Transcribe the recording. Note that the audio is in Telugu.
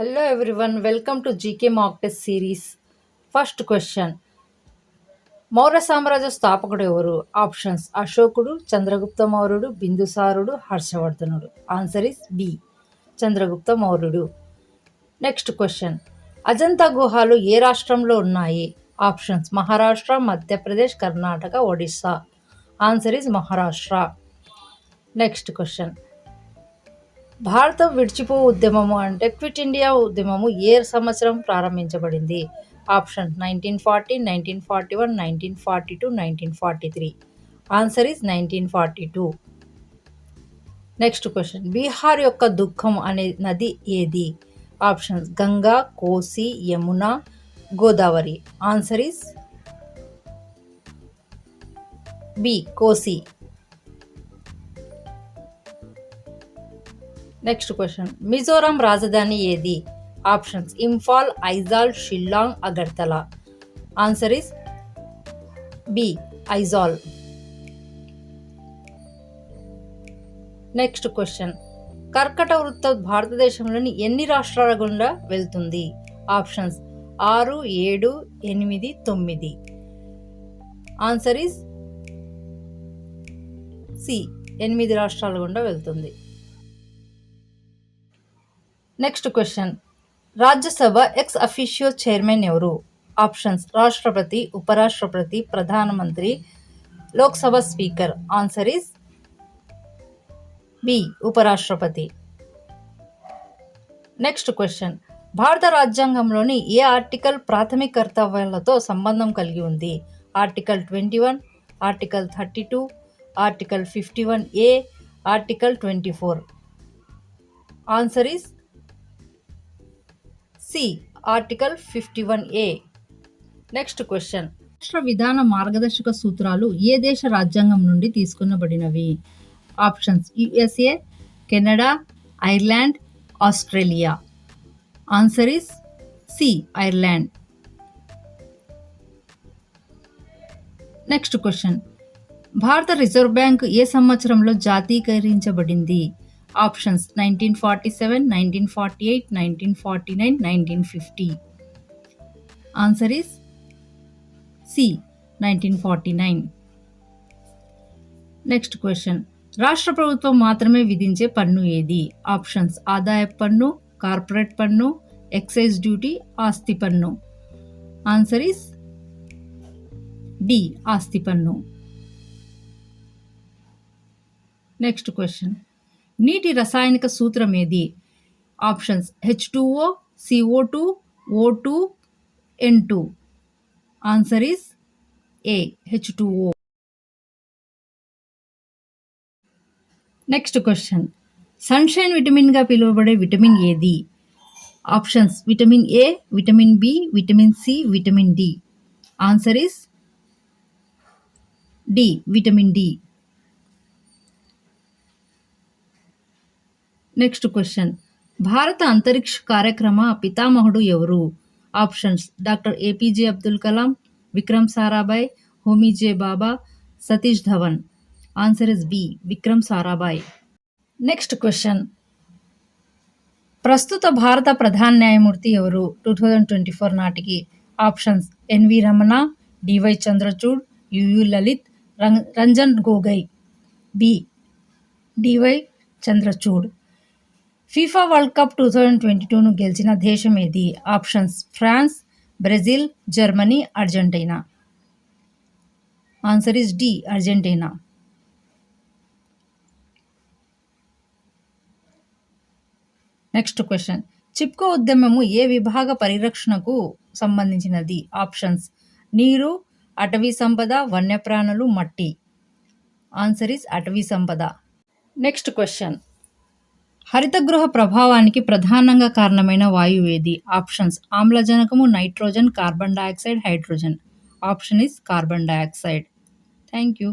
Hello everyone, welcome to GK Mock Test series. First question, Maurya సామ్రాజ్య స్థాపకుడు ఎవరు? ఆప్షన్స్: అశోకుడు, చంద్రగుప్త మౌర్యుడు, బిందుసారుడు, హర్షవర్ధనుడు. ఆన్సర్ ఇస్ బి, చంద్రగుప్త మౌర్యుడు. నెక్స్ట్ క్వశ్చన్, అజంతా గుహాలు ఏ రాష్ట్రంలో ఉన్నాయి? Options: Maharashtra, Madhya Pradesh, Karnataka, Odisha. Answer is Maharashtra. Next question, భారత విడిచిపో ఉద్యమము అంటే క్విట్ ఇండియా ఉద్యమము ఏ సంవత్సరం ప్రారంభించబడింది? Option: 1940, 1941, 1942, 1943. Answer is 1942. Next question, Bihar యొక్క దుఃఖం అనే నది ఏది? Options: Ganga, Kosi, Yamuna, Godavari. Answer is B, Kosi. Next question, Mizoram రాజధాని ఏది? Options: Imphal, Aizawl, Shillong, Agartala. Answer is B, Aizawl. Next question, కర్కట వృత్తం భారతదేశంలోని ఎన్ని రాష్ట్రాల గుండా వెళ్తుంది? ఆప్షన్స్: 6, 7, 8, 9. ఆన్సర్ ఇస్ సి, 8 రాష్ట్రాల గుండా వెళ్తుంది. Next question, Rajya Sabha ex officio chairman ఎవరు? ఆప్షన్స్: రాష్ట్రపతి, ఉపరాష్ట్రపతి, ప్రధానమంత్రి, Lok Sabha speaker. Answer is B, ఉపరాష్ట్రపతి. నెక్స్ట్ క్వశ్చన్, భారత రాజ్యాంగంలోని ఏ ఆర్టికల్ ప్రాథమిక కర్తవ్యాలతో సంబంధం కలిగి ఉంది? Article 21, article 32, article 51A, article 24. Answer is C, article 51A. Next question, రాష్ట్ర విధాన మార్గదర్శక సూత్రాలు ఏ దేశ రాజ్యాంగం నుండి తీసుకునబడినవి? Options: USA, Canada, Ireland, Australia. Answer is C, Ireland. Next question, భారత రిజర్వ్ బ్యాంక్ ఏ సంవత్సరంలో జాతీయకరించబడింది? Options: 1947, 1948, 1949, 1950. Answer is C, 1949. Next question, రాష్ట్ర ప్రభుత్వం మాత్రమే విధించే పన్ను ఏది? ఆప్షన్స్: ఆదాయ పన్ను, కార్పొరేట్ పన్ను, ఎక్సైజ్ డ్యూటీ, ఆస్తి పన్ను. ఆన్సర్ ఇస్ డి, ఆస్తి పన్ను. నెక్స్ట్ క్వశ్చన్, నీటి రసాయనిక సూత్రం ఏది? Options: H2O, CO2, O2, N2. Answer is A, H2O. Next question, sunshine విటమిన్గా పిలువబడే విటమిన్ ఏది? Options: vitamin A, vitamin B, vitamin C, vitamin D. Answer is D, vitamin D. Next question, భారత అంతరిక్ష కార్యక్రమ పితామహుడు ఎవరు? Options: doctor APJ Abdul Kalam, Vikram Sarabhai, Homi J Bhabha, Satish Dhawan. Answer is B, Vikram Sarabhai. Next question, ప్రస్తుత భారత ప్రధాన న్యాయమూర్తి ఎవరు 2024 నాటికి? Options: NV Ramana, DY Chandrachud, UU Lalit, Ranjan Gogoi. B, DY Chandrachud. FIFA world cup 2022ను గెలిచిన దేశం ఏది? Options: France, Brazil, Germany, Argentina. Answer is D, Argentina. Next question, Chipko ఉద్యమము ఏ విభాగ పరిరక్షణకు సంబంధించినది? ఆప్షన్స్: నీరు, అటవీ సంపద, వన్యప్రాణులు, మట్టి. ఆన్సర్ ఇస్ అటవీ సంపద. నెక్స్ట్ క్వశ్చన్, హరితగృహ ప్రభావానికి ప్రధానంగా కారణమైన వాయువు ఏది? ఆప్షన్స్: ఆమ్లజనకము, nitrogen, carbon dioxide, hydrogen. Option is carbon dioxide. Thank you.